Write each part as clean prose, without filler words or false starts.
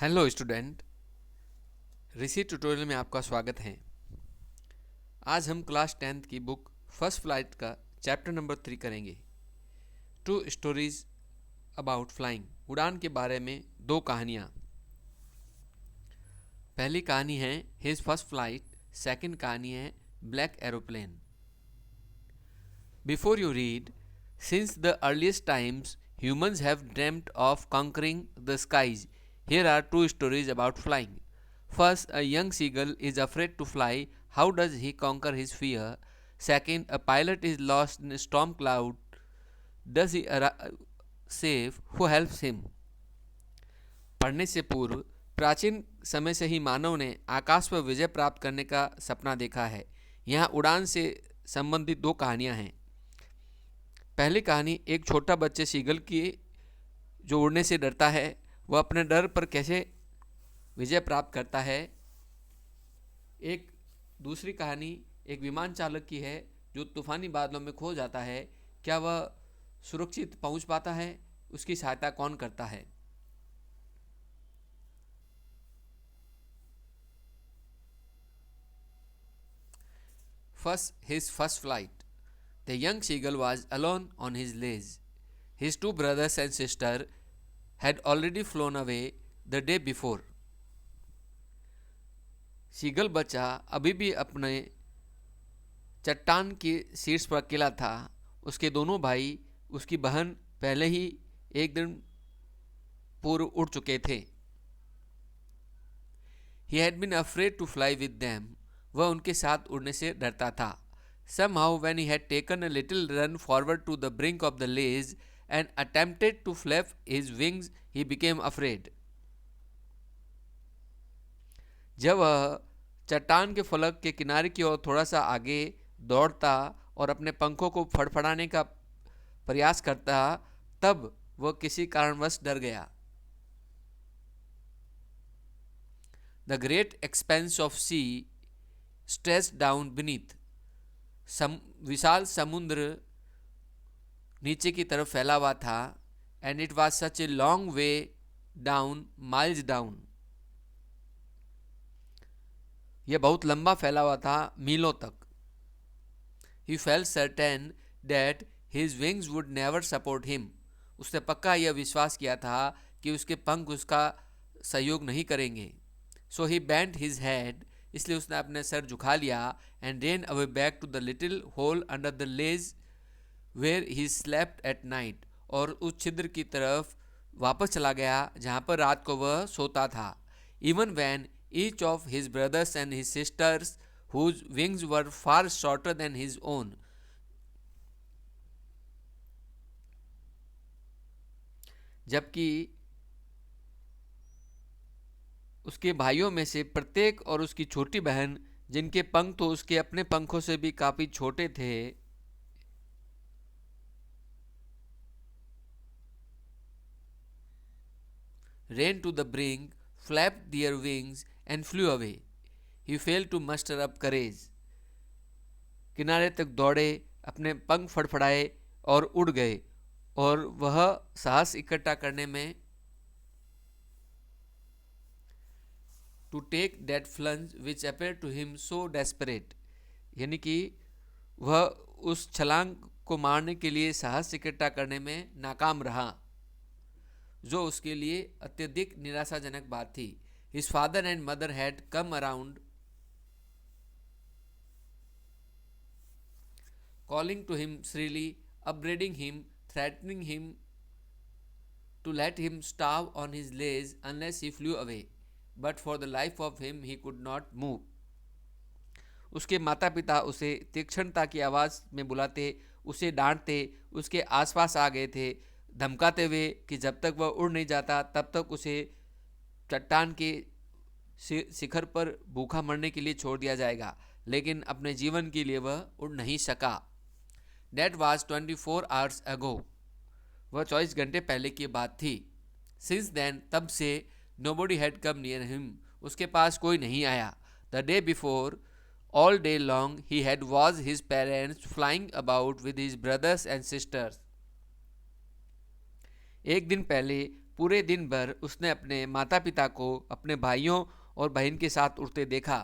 Hello student, ऋषि tutorial में आपका स्वागत है। आज हम क्लास 10th की बुक फर्स्ट फ्लाइट का चैप्टर नंबर 3 करेंगे। टू स्टोरीज अबाउट फ्लाइंग, उड़ान के बारे में दो कहानियाँ। पहली कहानी है हिज फर्स्ट फ्लाइट, सेकंड कहानी है black aeroplane. Before you read, since the earliest times humans have dreamt of conquering the skies. Here are two stories about flying. First, a young seagull is afraid to fly. How does he conquer his fear? Second, a pilot is lost in a storm cloud. Does he arrive safe? Who helps him? पढ़ने से पूर्व प्राचीन समय से ही मानव ने आकाश पर विजय प्राप्त करने का सपना देखा है। यहाँ उड़ान से संबंधित दो कहानियाँ हैं। पहली कहानी एक छोटा बच्चे सीगल की जो उड़ने से डरता है, वह अपने डर पर कैसे विजय प्राप्त करता है। एक दूसरी कहानी एक विमान चालक की है जो तूफानी बादलों में खो जाता है। क्या वह सुरक्षित पहुंच पाता है? उसकी सहायता कौन करता है? First, his first flight. The young seagull was alone on his ledge. His two brothers and sister had already flown away the day before. Seagull बच्चा अभी भी अपने चट्टान के शीर्ष पर अकेला था। उसके दोनों भाई, उसकी बहन पहले ही एक दिन पूर्व उड़ चुके थे। He had been afraid to fly with them. वह उनके साथ उड़ने से डरता था। Somehow, when he had taken a little run forward to the brink of the ledge and attempted to flap his wings, he became afraid. जब वह चट्टान के फलक के किनारे की ओर थोड़ा सा आगे दौड़ता और अपने पंखों को फड़फड़ाने का प्रयास करता, तब वह किसी कारणवश डर गया। The great expanse of sea stretched down beneath. विशाल समुद्र नीचे की तरफ फैला हुआ था। And it was such a long way down, miles down. यह बहुत लंबा फैला हुआ था, मीलों तक। He felt certain that his wings would never support him. उसने पक्का यह विश्वास किया था कि उसके पंख उसका सहयोग नहीं करेंगे। So he bent his head, इसलिए उसने अपने सर झुका लिया। And ran away back to the little hole under the ledge where he slept at night, और उस छिद्र की तरफ वापस चला गया जहाँ पर रात को वह सोता था। Even when each of his brothers and his sisters whose wings were far shorter than his own, जबकि उसके भाइयों में से प्रत्येक और उसकी छोटी बहन, जिनके पंख तो उसके अपने पंखों से भी काफी छोटे थे, ran to the brink, flapped their wings and flew away. He failed to muster up courage. किनारे तक दौड़े, अपने पंख फड़फड़ाए और उड़ गए, और वह साहस इकट्ठा करने में to take that plunge which appeared to him so desperate, यानी कि वह उस छलांग को मारने के लिए साहस इकट्ठा करने में नाकाम रहा, जो उसके लिए अत्यधिक निराशाजनक बात थी। His father and mother had come around, calling to him shrilly, upbraiding him, threatening him to let him starve on his ledge unless he flew away. But for the life of him he could not move. उसके माता पिता उसे तीक्ष्णता की आवाज़ में बुलाते, उसे डांटते, उसके आसपास आ गए थे, धमकाते हुए कि जब तक वह उड़ नहीं जाता तब तक उसे चट्टान के शिखर पर भूखा मरने के लिए छोड़ दिया जाएगा, लेकिन अपने जीवन के लिए वह उड़ नहीं सका। That was 24 hours ago. वह 24 घंटे पहले की बात थी। Since then, तब से nobody had come near him. उसके पास कोई नहीं आया। The day before, all day long, he had watched his parents flying about with his brothers and sisters. एक दिन पहले पूरे दिन भर उसने अपने माता पिता को अपने भाइयों और बहन के साथ उड़ते देखा।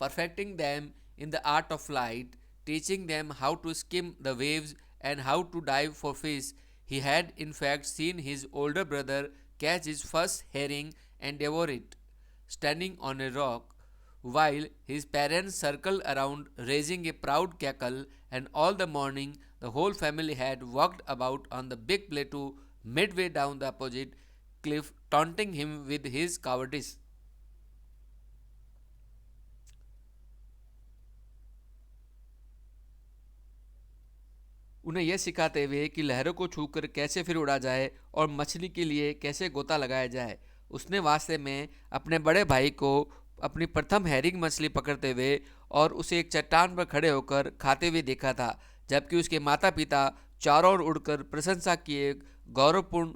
Perfecting them in the art of flight, teaching them how to skim the waves and how to dive for fish, he had in fact seen his older brother catch his first herring and devour it, standing on a rock, while his parents circled around raising a proud cackle, and all the morning the whole family had walked about on the big plateau midway down the opposite cliff, taunting him with his cowardice. उन्हें यह सिखाते हुए कि लहरों को छूकर कैसे फिर उड़ा जाए और मछली के लिए कैसे गोता लगाया जाए, उसने वास्ते में अपने बड़े भाई को अपनी प्रथम हैरिंग मछली पकड़ते हुए और उसे एक चट्टान पर खड़े होकर खाते हुए देखा था, जबकि उसके माता पिता चारों ओर उड़कर प्रशंसा किए गौरवपूर्ण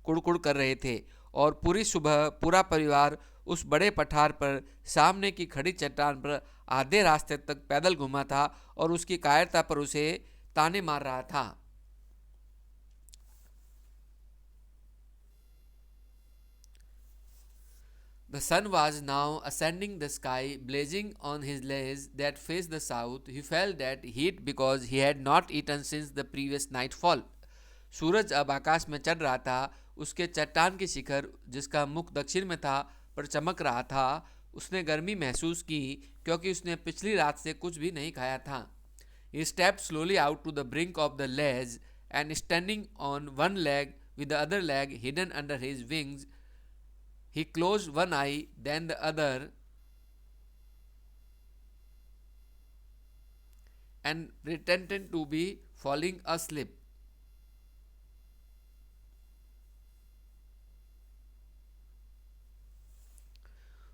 कुड़कुड़ कर रहे थे और पूरी सुबह पूरा परिवार उस बड़े पठार पर सामने की खड़ी चट्टान पर आधे रास्ते तक पैदल घूमा था और उसकी कायरता पर उसे ताने मार रहा था। The sun was now ascending the sky, blazing on his legs that faced the south. He felt that heat because he had not eaten since the previous nightfall. सूरज अब आकाश में चढ़ रहा था। उसके चट्टान के शिखर जिसका मुख दक्षिण में था पर चमक रहा था। उसने गर्मी महसूस की क्योंकि उसने पिछली रात से कुछ भी नहीं खाया था। He stepped slowly out to the brink of the ledge and standing on one leg with the other leg hidden under his wings, he closed one eye, then the other, and pretended to be falling asleep.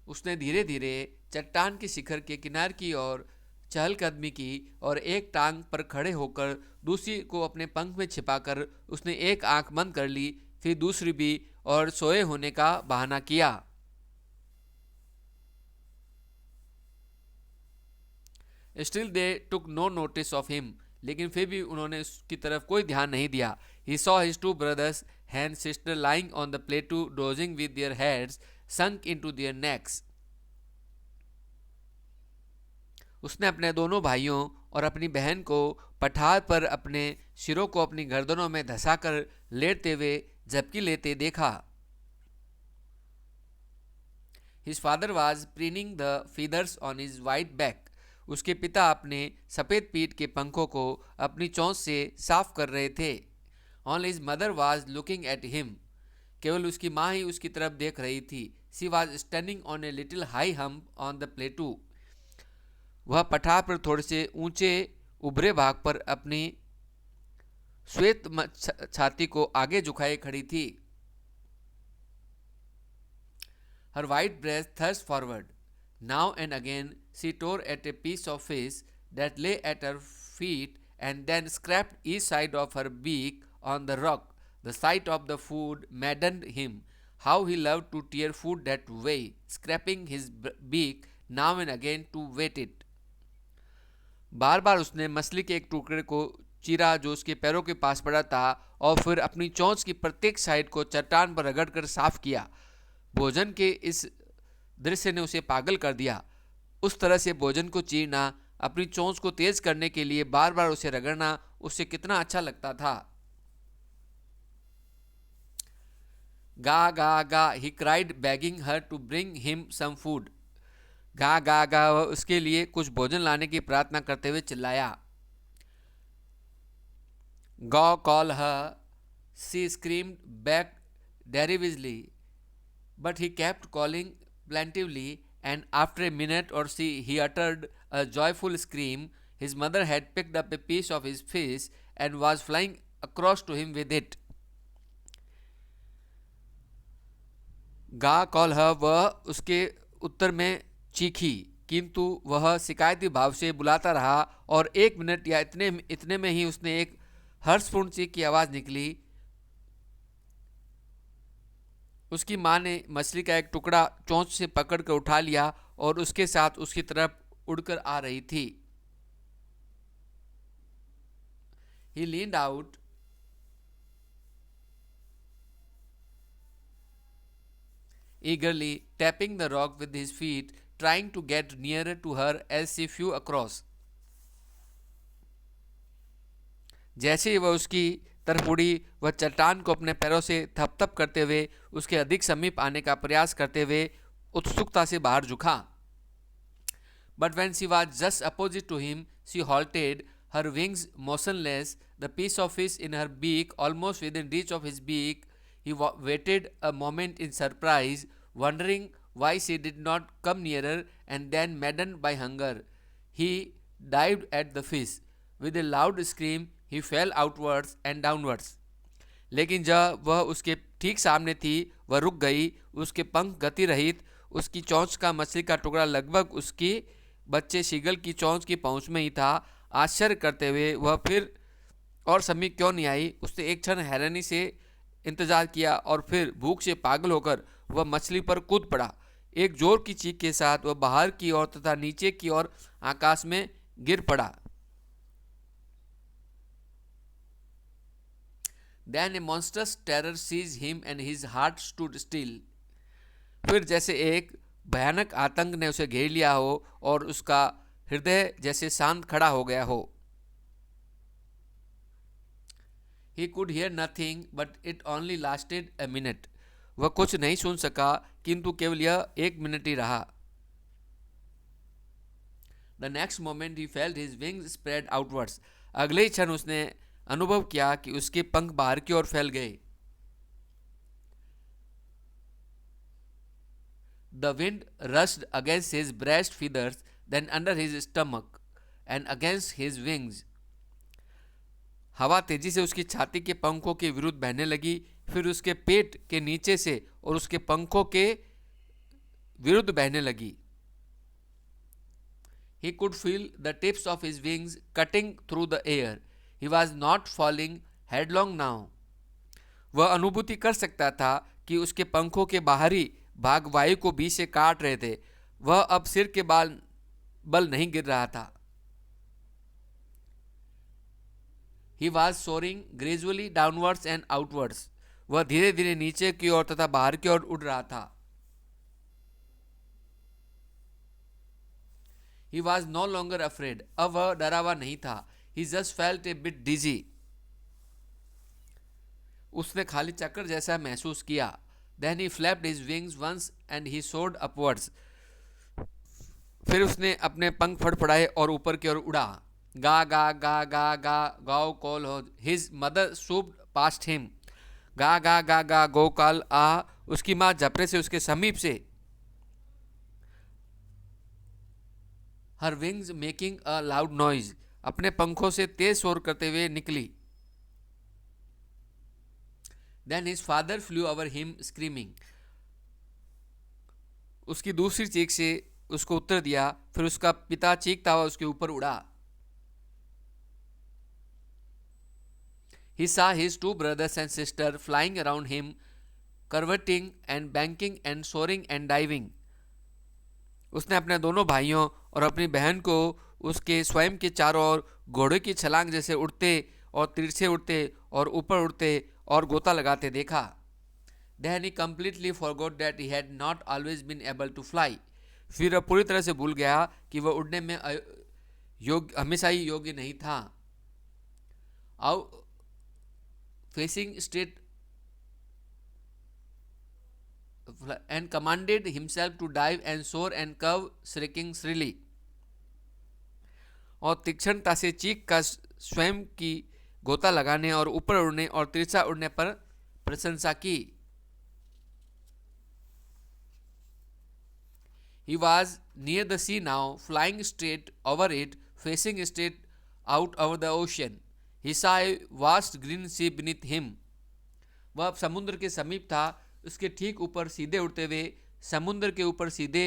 उसने धीरे धीरे चट्टान के शिखर के किनार की ओर चहलकदमी की और एक टांग पर खड़े होकर दूसरी को अपने पंख में छिपाकर उसने एक आंख बंद कर ली, फिर दूसरी भी, और सोए होने का बहाना किया। Still they took no notice of him, लेकिन फिर भी उन्होंने उसकी तरफ कोई ध्यान नहीं दिया। He saw his two brothers and sister lying on the plateau dozing with their heads sunk into their necks. उसने अपने दोनों भाइयों और अपनी बहन को पठार पर अपने सिरों को अपनी गर्दनों में धंसाकर लेटते हुए झपकी लेते देखा। His father was preening the feathers on his white back. उसके पिता अपने सफ़ेद पीठ के पंखों को अपनी चोंच से साफ कर रहे थे। Only his mother was looking at him. केवल उसकी माँ ही उसकी तरफ देख रही थी। She was standing on a little high hump on the plateau. वह पठार पर थोड़े से ऊंचे उभरे भाग पर अपनी श्वेत छाती को आगे झुकाए खड़ी थी। Her white breast thrust forward. Now and again she tore at a piece of fish that lay at her feet and then scraped each side of her beak on the rock. The sight of the food maddened him. How he loved to tear food that way, scraping his beak now and again to wet it. बार बार उसने मछली के एक टुकड़े को चीरा जो उसके पैरों के पास पड़ा था और फिर अपनी चोंच की प्रत्येक साइड को चट्टान पर रगड़कर साफ किया। भोजन के इस दृश्य ने उसे पागल कर दिया। उस तरह से भोजन को चीरना, अपनी चोंच को तेज करने के लिए बार बार उसे रगड़ना उसे कितना अच्छा लगता था। गा गा गा, he cried begging her to bring him some food. गा गा गा, वह उसके लिए कुछ भोजन लाने की प्रार्थना करते हुए चिल्लाया। Go call her, she screamed back derisively, but he kept calling plaintively, and after a minute or so he uttered a joyful scream. His mother had picked up a piece of his fish and was flying across to him with it. गा call her, वह उसके उत्तर में चीखी, किंतु वह शिकायती भाव से बुलाता रहा और एक मिनट या इतने में ही उसने एक हर्षपूर्ण चीख की आवाज़ निकली। उसकी माँ ने मछली का एक टुकड़ा चोंच से पकड़कर उठा लिया और उसके साथ उसकी तरफ उड़कर आ रही थी। He leaned out eagerly, tapping the rock with his feet, trying to get nearer to her as she flew across. जैसे ही वह उसकी तरफ उड़ी, वह चट्टान को अपने पैरों से थपथप करते हुए उसके अधिक समीप आने का प्रयास करते हुए उत्सुकता से बाहर झुका. But when she was just opposite to him, she halted, her wings motionless, the piece of fish in her beak almost within reach of his beak. He waited a moment in surprise, wondering why she did not come nearer, and then, maddened by hunger, he dived at the fish. With a loud scream, he fell outwards and downwards. लेकिन जब वह उसके ठीक सामने थी, वह रुक गई. उसके पंख गति रहित, उसकी चोंच का मछली का टुकड़ा लगभग उसकी बच्चे शीगल की चोंच की पहुंच में ही था. आश्चर्य करते हुए वह फिर और समीप क्यों नहीं आई. उसने एक क्षण हैरानी से इंतजार किया और फिर भूख से पागल होकर वह मछली पर कूद पड़ा. एक जोर की चीख के साथ वह बाहर की ओर तथा नीचे की ओर आकाश में गिर पड़ा. Then a monstrous terror seized him and his heart stood still. फिर जैसे एक भयानक आतंक ने उसे घेर लिया हो और उसका हृदय जैसे शांत खड़ा हो गया हो. He could hear nothing, but it only lasted a minute. वह कुछ नहीं सुन सका, किंतु केवल यह एक मिनट ही रहा. The next moment he felt his wings spread outwards. अगले ही क्षण उसने अनुभव किया कि उसके पंख बाहर की ओर फैल गए. The wind rushed against his breast feathers, then under his stomach and against his wings. हवा तेजी से उसकी छाती के पंखों के विरुद्ध बहने लगी, फिर उसके पेट के नीचे से और उसके पंखों के विरुद्ध बहने लगी. He could feel the tips of his wings cutting through the air. He was not falling headlong now. वह अनुभूति कर सकता था कि उसके पंखों के बाहरी भाग वायु को बीच से काट रहे थे. वह अब सिर के बल नहीं गिर रहा था. He was soaring gradually downwards and outwards. वह धीरे धीरे नीचे की ओर तथा बाहर की ओर उड़ रहा था. He was no longer afraid. अब वह डरा हुआ नहीं था. He just felt a bit dizzy. उसने खाली चक्कर जैसा महसूस किया. Then he flapped his wings once and he soared upwards. फिर उसने अपने पंख फड़फड़ाए और ऊपर की ओर उड़ा. गा गा गा गा गा गाओ कॉल हो. His mother swooped past him. गा गा गा गा गो कॉल आ. उसकी माँ झपटे से उसके समीप से. Her wings making a loud noise. अपने पंखों से तेज शोर करते हुए निकली. Then his father flew over him screaming. उसकी दूसरी चीख से उसको उत्तर दिया. फिर उसका पिता चीखता हुआ उसके ऊपर उड़ा. He saw his two brothers and sister flying around him, curveting and banking and soaring and diving. उसने अपने दोनों भाइयों और अपनी बहन को उसके स्वयं के चारों ओर घोड़े की छलांग जैसे उड़ते और तिरछे उड़ते और ऊपर उड़ते और गोता लगाते देखा. Then he completely forgot that he had not always been able to fly. फिर वह पूरी तरह से भूल गया कि वह उड़ने में हमेशा ही योग्य नहीं था. Facing straight and commanded himself to dive and soar and curve, shrieking shrilly. और तीक्ष्णता से चीख का स्वयं की गोता लगाने और ऊपर उड़ने और तिरछा उड़ने पर प्रशंसा की. He was near the sea now, flying straight over it, facing straight out over the ocean. He saw a vast green sea beneath him. वह अब समुद्र के समीप था. उसके ठीक ऊपर सीधे उड़ते हुए, समुद्र के ऊपर सीधे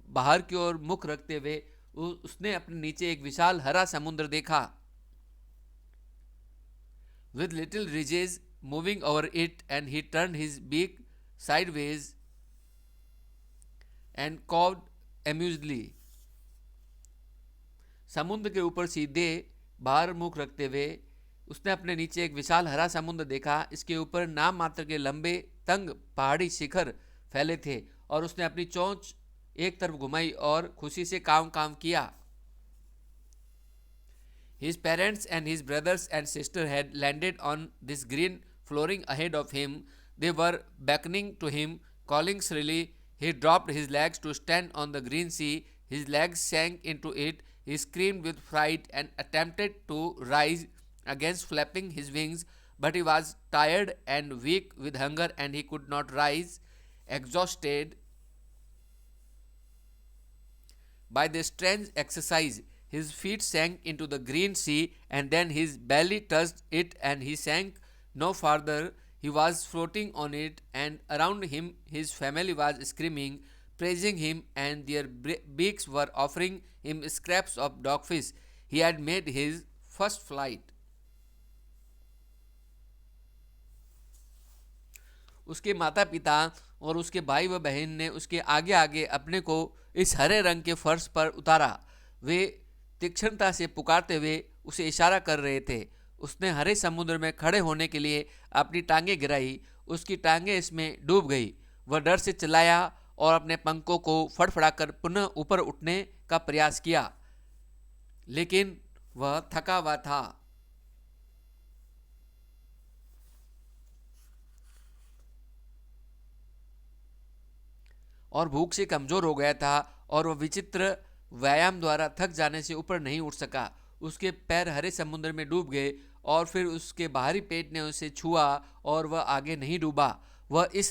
बाहर की ओर मुख रखते हुए उसने अपने नीचे एक विशाल हरा समुद्र देखा. With little ridges moving over it, and he turned his beak sideways and cawed amusedly. समुद्र के ऊपर सीधे बाहर मुख रखते हुए उसने अपने नीचे एक विशाल हरा समुद्र देखा। इसके ऊपर नाम मात्र के लंबे तंग पहाड़ी शिखर फैले थे और उसने अपनी चोंच एक तरफ घुमाई और खुशी से काम काम किया। His parents and his brothers and sister had landed on this green flooring ahead of him. They were beckoning to him, calling shrilly. He dropped his legs to stand on the green sea. His legs sank into it. He screamed with fright and attempted to rise against flapping his wings, but he was tired and weak with hunger and he could not rise. Exhausted by this strange exercise, his feet sank into the green sea and then his belly touched it and he sank no farther. He was floating on it, and around him his family was screaming, praising him, and their beaks were offering him scraps of dogfish. He had made his first flight. उसके माता पिता और उसके भाई व बहन ने उसके आगे आगे अपने को इस हरे रंग के फर्श पर उतारा। वे तीक्ष्णता से पुकारते हुए उसे इशारा कर रहे थे। उसने हरे समुद्र में खड़े होने के लिए अपनी टांगें गिराई। उसकी टांगें इसमें डूब गई। वह डर से चिल्लाया और अपने पंखों को फड़फड़ाकर पुनः ऊपर उठने का प्रयास किया, लेकिन वह थका हुआ था। और भूख से कमजोर हो गया था और वह विचित्र व्यायाम द्वारा थक जाने से ऊपर नहीं उठ सका। उसके पैर हरे समुद्र में डूब गए और फिर उसके बाहरी पेट ने उसे छुआ और वह आगे नहीं डूबा। वह इस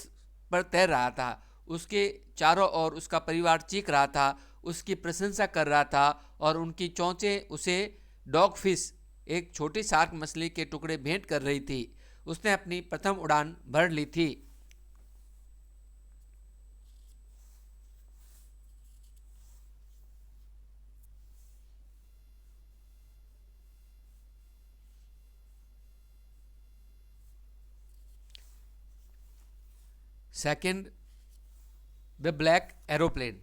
पर तैर रहा था। उसके चारों ओर उसका परिवार चीख रहा था, उसकी प्रशंसा कर रहा था और उनकी चोंचें उसे डॉग फिश, एक छोटी शार्क मछली के टुकड़े भेंट कर रही थी। उसने अपनी प्रथम उड़ान भर ली थी। Second, the black aeroplane.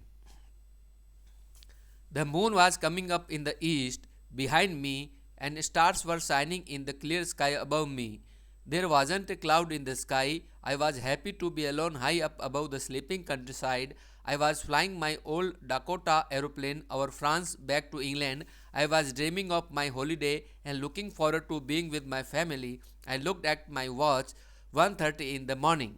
The moon was coming up in the east behind me, and stars were shining in the clear sky above me. There wasn't a cloud in the sky. I was happy to be alone high up above the sleeping countryside. I was flying my old Dakota aeroplane over France back to England. I was dreaming of my holiday and looking forward to being with my family. I looked at my watch, 1:30 in the morning.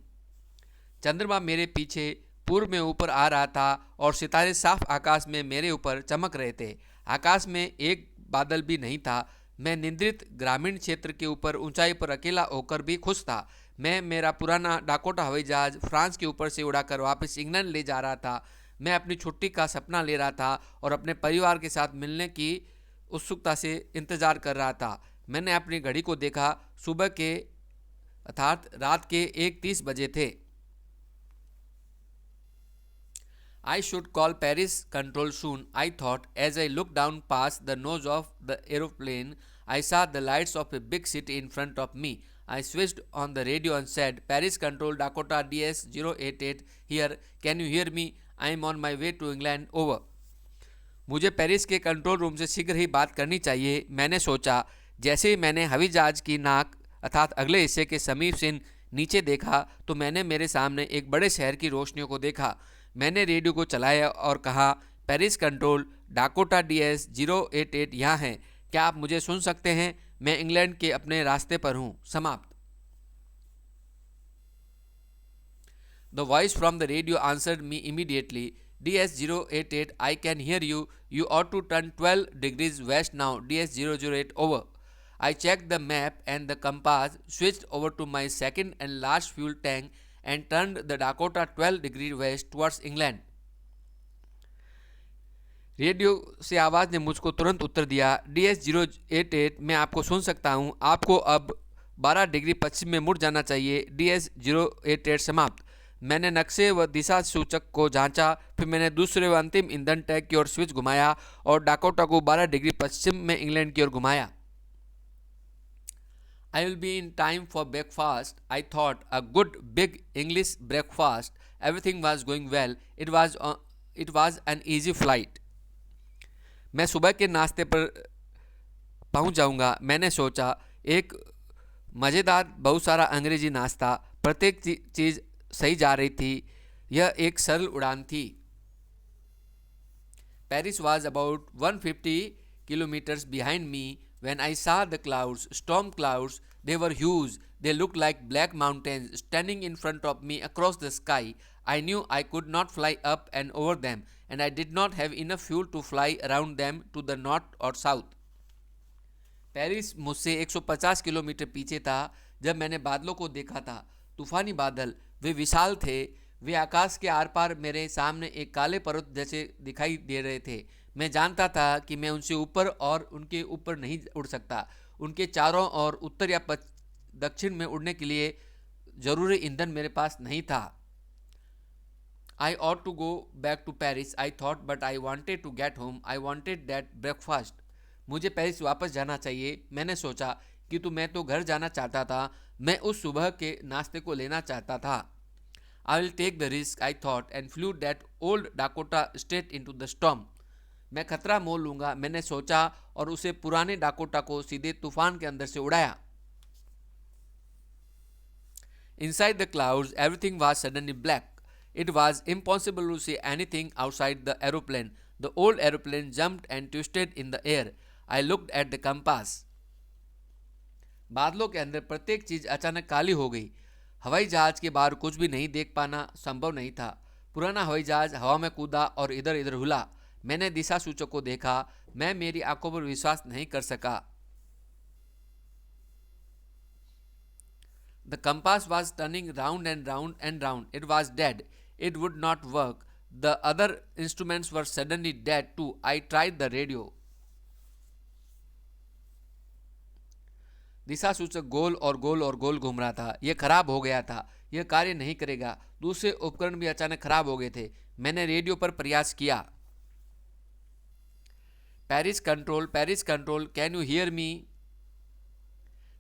चंद्रमा मेरे पीछे पूर्व में ऊपर आ रहा था और सितारे साफ आकाश में मेरे ऊपर चमक रहे थे। आकाश में एक बादल भी नहीं था। मैं निंद्रित ग्रामीण क्षेत्र के ऊपर ऊंचाई पर अकेला होकर भी खुश था। मैं मेरा पुराना डाकोटा हवाई जहाज फ्रांस के ऊपर से उड़ाकर वापस इंग्लैंड ले जा रहा था। मैं अपनी छुट्टी का सपना ले रहा था और अपने परिवार के साथ मिलने की उत्सुकता से इंतजार कर रहा था। मैंने अपनी घड़ी को देखा। सुबह के अर्थात रात के 1:30 बजे थे। I should call Paris control soon, I thought. As I looked down past the nose of the aeroplane, I saw the lights of a big city in front of me. I switched on the radio and said, Paris control Dakota DS-088 here. Can you hear me? I am on my way to England. Over. मुझे Paris के control room से शीघ्र ही बात करनी चाहिए, मैंने सोचा। जैसे ही मैंने हवाई जहाज की नाक अर्थात अगले हिस्से के समीप से नीचे देखा तो मैंने मेरे सामने एक बड़े शहर की रोशनियों को देखा। मैंने रेडियो को चलाया और कहा, पेरिस कंट्रोल, डाकोटा DS-088 यहाँ है। क्या आप मुझे सुन सकते हैं? मैं इंग्लैंड के अपने रास्ते पर हूँ। समाप्त। The voice from the radio answered me immediately. DS-088, I can hear you. You ought to turn 12 degrees west now. DS-008, over. I checked the map and the compass, switched over to my second and last fuel tank, and turned the Dakota 12 degree west towards England. Radio से आवाज़ ने मुझको तुरंत उत्तर दिया, DS-088, मैं आपको सुन सकता हूँ। आपको अब 12 डिग्री पश्चिम में मुड़ जाना चाहिए। DS-088 समाप्त। मैंने नक्शे व दिशा सूचक को जांचा, फिर मैंने दूसरे व अंतिम ईंधन टैंक की ओर स्विच घुमाया और डाकोटा को 12 डिग्री पश्चिम में इंग्लैंड की ओर घुमाया। I will be in time for breakfast. I thought, a good big English breakfast. Everything was going well. It was an easy flight. मैं सुबह के नाश्ते पर पहुंच जाऊंगा, मैंने सोचा। एक मज़ेदार बहुत सारा अंग्रेजी नाश्ता, प्रत्येक चीज़ सही जा रही थी। यह एक सरल उड़ान थी। Paris was about 150 kilometers behind me when I saw the clouds, storm clouds. They were huge. They looked like black mountains standing in front of me across the sky. I knew I could not fly up and over them, and I did not have enough fuel to fly around them to the north or south. Paris मुझसे 150 kilometre पीछे था जब मैंने बादलों को देखा था। तूफानी बादल, वे विशाल थे। वे आकाश के आर पार मेरे सामने एक काले पर्वत जैसे दिखाई दे रहे थे। मैं जानता था कि मैं उनसे ऊपर और उनके ऊपर नहीं उड़ सकता। उनके चारों ओर उत्तर या दक्षिण में उड़ने के लिए जरूरी ईंधन मेरे पास नहीं था। I ought to go back to Paris, I thought, but I wanted to get home. I wanted that breakfast. मुझे पेरिस वापस जाना चाहिए। मैंने सोचा कि मैं तो घर जाना चाहता था। मैं उस सुबह के नाश्ते को लेना चाहता था। I will take the risk, I thought, and flew that old Dakota straight into the storm. मैं खतरा मोल लूंगा, मैंने सोचा, और उसे पुराने डाकोटा को सीधे तूफान के अंदर से उड़ाया। Inside the clouds, everything was suddenly black. It was impossible to see anything outside the aeroplane. The old aeroplane jumped and twisted in the air. I looked at the compass. बादलों के अंदर प्रत्येक चीज अचानक काली हो गई। हवाई जहाज के बाहर कुछ भी नहीं देख पाना संभव नहीं था। पुराना हवाई जहाज हवा में कूदा और इधर इधर हुला। मैंने दिशा सूचक को देखा। मैं मेरी आंखों पर विश्वास नहीं कर सका। The compass was turning round and round and round. It was dead. It would not work. The other instruments were suddenly dead too. I tried the radio. दिशा सूचक गोल और गोल और गोल घूम रहा था। यह खराब हो गया था। यह कार्य नहीं करेगा। दूसरे उपकरण भी अचानक खराब हो गए थे। मैंने रेडियो पर प्रयास किया। Paris control, can you hear me?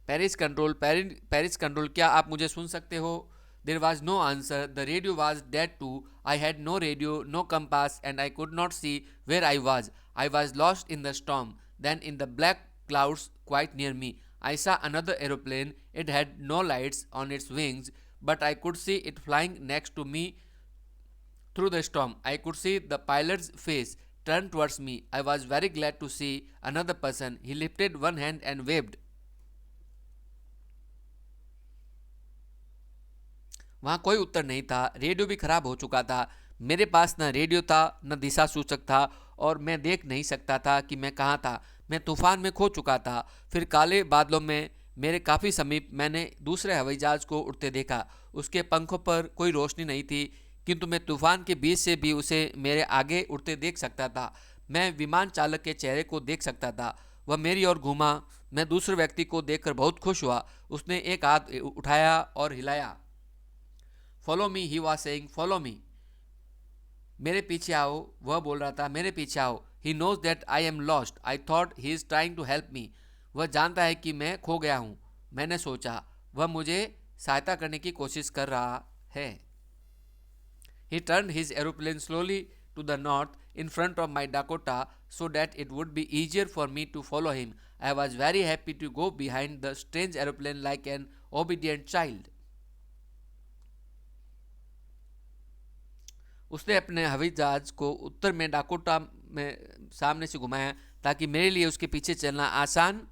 Paris control, क्या आप मुझे सुन सकते हो? There was no answer. The radio was dead too. I had no radio, no compass, and I could not see where I was. I was lost in the storm. Then in the black clouds quite near me, I saw another aeroplane. It had no lights on its wings, but I could see it flying next to me through the storm. I could see the pilot's face turn towards me. I was very glad to see another person. He lifted one hand and waved. वहाँ कोई उत्तर नहीं था। Radio भी खराब हो चुका था। मेरे पास न रेडियो था न दिशा सूचक था, और मैं देख नहीं सकता था कि मैं कहाँ था। मैं तूफान में खो चुका था। फिर काले बादलों में मेरे काफ़ी समीप मैंने दूसरे हवाई जहाज को उड़ते देखा। उसके पंखों पर कोई रोशनी नहीं थी, किंतु मैं तूफान के बीच से भी उसे मेरे आगे उड़ते देख सकता था। मैं विमान चालक के चेहरे को देख सकता था। वह मेरी ओर घूमा। मैं दूसरे व्यक्ति को देखकर बहुत खुश हुआ। उसने एक हाथ उठाया और हिलाया। Follow me, he was saying, follow me. मेरे पीछे आओ, वह बोल रहा था, मेरे पीछे आओ। He knows that I am lost. I thought he is trying to help me. वह जानता है कि मैं खो गया हूँ। मैंने सोचा वह मुझे सहायता करने की कोशिश कर रहा है। He turn his aeroplane slowly to the north in front of my Dakota so that it would be easier for me to follow him. I was very happy to go behind the strange aeroplane like an obedient child. उसने अपने हवाई जहाज को उत्तर में Dakota में सामने से घुमाया ताकि मेरे लिए उसके पीछे चलना आसान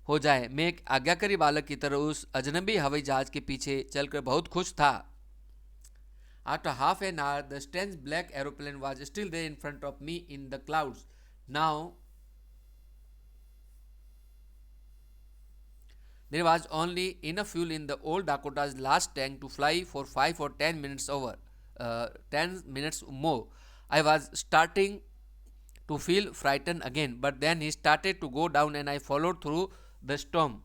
हो जाए। मैं एक आज्ञाकारी बालक की तरह उस अजनबी हवाई जहाज के पीछे चलकर बहुत खुश था। After half an hour, the strange black aeroplane was still there in front of me in the clouds. Now, there was only enough fuel in the old Dakota's last tank to fly for 5 or 10 minutes over. 10 minutes more. I was starting to feel frightened again, but then he started to go down and I followed through the storm.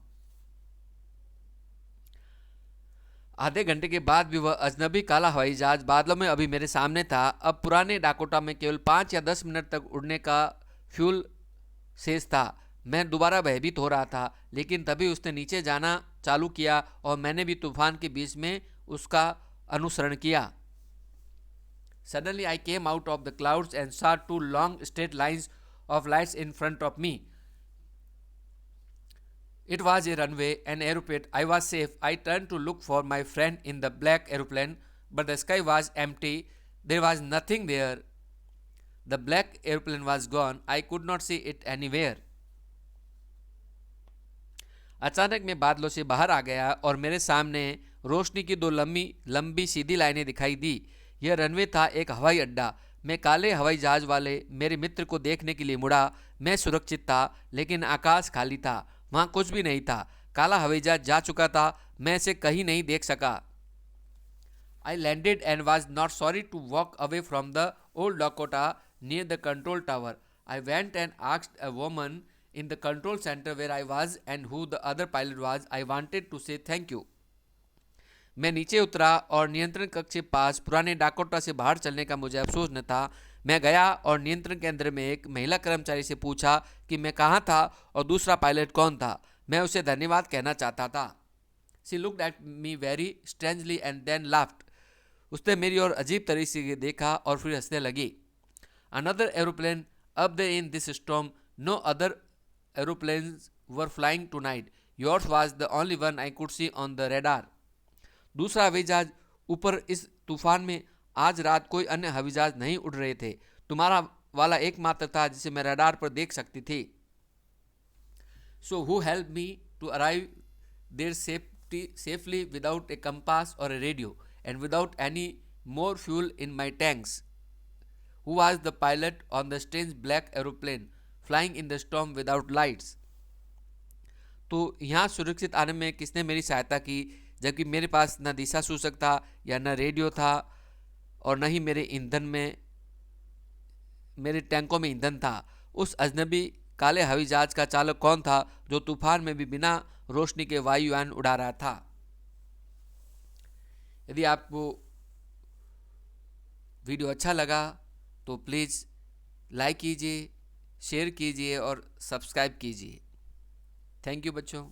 आधे घंटे के बाद भी वह अजनबी काला हवाई जहाज बादलों में अभी मेरे सामने था। अब पुराने डाकोटा में केवल 5 या 10 मिनट तक उड़ने का फ्यूल शेष था। मैं दोबारा भयभीत हो रहा था, लेकिन तभी उसने नीचे जाना चालू किया और मैंने भी तूफान के बीच में उसका अनुसरण किया। Suddenly I came out of the clouds and saw 2 long straight lines of lights in front of me. It was a runway, an aeroplane. I was safe. I turned to look for my friend in the black aeroplane, but the sky was empty. There was nothing there. The black aeroplane was gone. I could not see it anywhere. अचानक मैं बादलों से बाहर आ गया और मेरे सामने रोशनी की दो लंबी लंबी सीधी लाइनें दिखाई दी। यह रनवे था, एक हवाई अड्डा। मैं काले हवाई जहाज वाले मेरे मित्र को देखने के लिए मुड़ा। मैं सुरक्षित था, लेकिन आकाश खाली था। वहाँ कुछ भी नहीं था। काला हवाई जहाज जा चुका था। मैं इसे कहीं नहीं देख सका। I landed and was not sorry to walk away from the old Dakota near the control tower. I went and asked a woman in the control center where I was and who the other pilot was. I wanted to say thank you. मैं नीचे उतरा और नियंत्रण कक्ष के पास पुराने Dakota से बाहर चलने का मुझे अफसोस न था। मैं गया और नियंत्रण केंद्र में एक महिला कर्मचारी से पूछा कि मैं कहाँ था और दूसरा पायलट कौन था। मैं उसे धन्यवाद कहना चाहता था। She looked at me very strangely and then laughed. उसने मेरी ओर अजीब तरीके से देखा और फिर हंसने लगी। Another aeroplane up there in this storm. No other aeroplanes were flying tonight. Yours was the only one I could see on the radar. दूसरा हवाई जहाज ऊपर इस तूफान में। आज रात कोई अन्य हवाई जहाज नहीं उड़ रहे थे। तुम्हारा वाला एकमात्र था जिसे मैं रडार पर देख सकती थी। So who helped me to arrive there safely without a compass or a radio and without any more fuel in my tanks? Who was the pilot on the strange black aeroplane flying in the storm without lights? तो यहाँ सुरक्षित आने में किसने मेरी सहायता की, जबकि मेरे पास न दिशा सूचक था या न रेडियो था और न ही मेरे टैंकों में ईंधन था। उस अजनबी काले हवाई जहाज का चालक कौन था जो तूफान में भी बिना रोशनी के वायुयान उड़ा रहा था। यदि आपको वीडियो अच्छा लगा तो प्लीज़ लाइक कीजिए, शेयर कीजिए और सब्सक्राइब कीजिए। थैंक यू बच्चों।